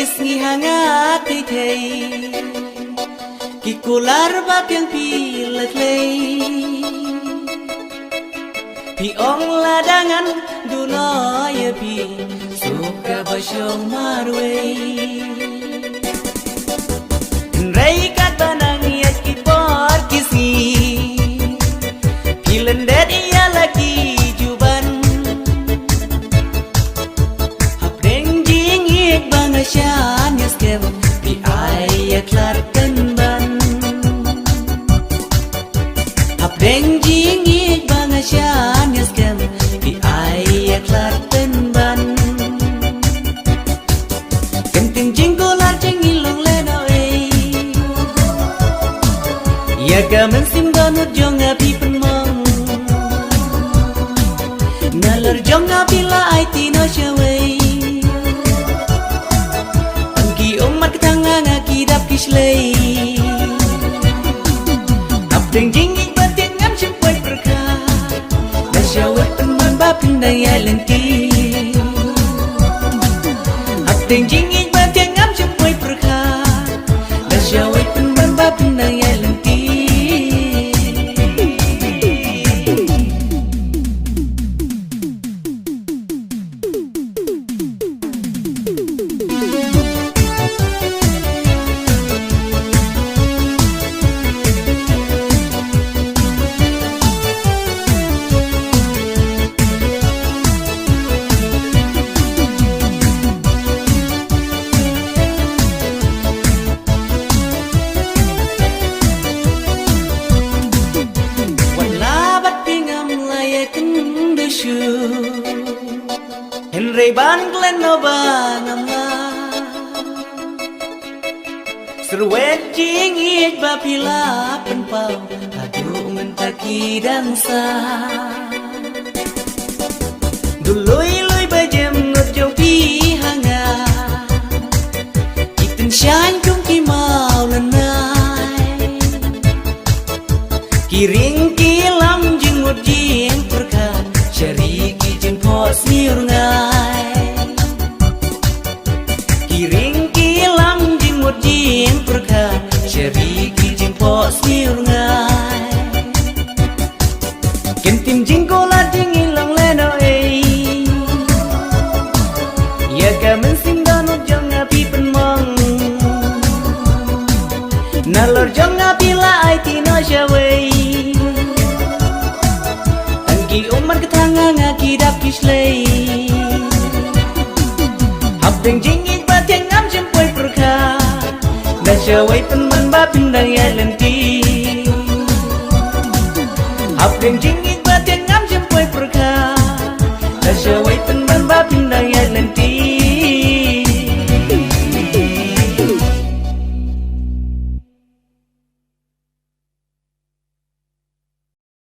ngi hangat thei ki kular ba tiang pi let lei pi ong la dangan du no ye pi suka ba shong marwe rei kat banang ye ki por kisi pilen det ia lagi juban hap deng jing ik bang shan yes kem pi ai ye klar kan ban hap deng jing ik bang shan yes kem pi ai ye klar kan ban kem ting jing ko lar jing ilong le no ya gaman sim donut jong api penmong nalar jong api la ai tino shawai angki umat ketanga ngaki dap kislei ap deng jing ik batin ngam simpoi perka da shawai penman ba pindai ai lenti ap deng jing ik batin ngam simpoi perka da shawai penman ba pindai ai lenti Henry ban glen no banam la serwet jing ik ba pila pen pau adu mentaki dansa dului lui ba jem ngot jong pi hanga itin shan chung ki mau lan nai kiring ki lam jing ngot jing perkan Syariki jeng pos miur ngai kiring kilam jeng mut jeng perka Syariki jeng pos miur ngai kentim jeng kola jeng ilang leno ya gamen sim danut jong api penmong nalor jong api la ai tino syawai umat ketanga ngaki dap kislei hap deng jing ik ba tiang ngam simpoi perka da shawai penman ba pindang ya lenti hap deng jing ik ba tiang ngam simpoi perka da shawai penman ba pindang ya lenti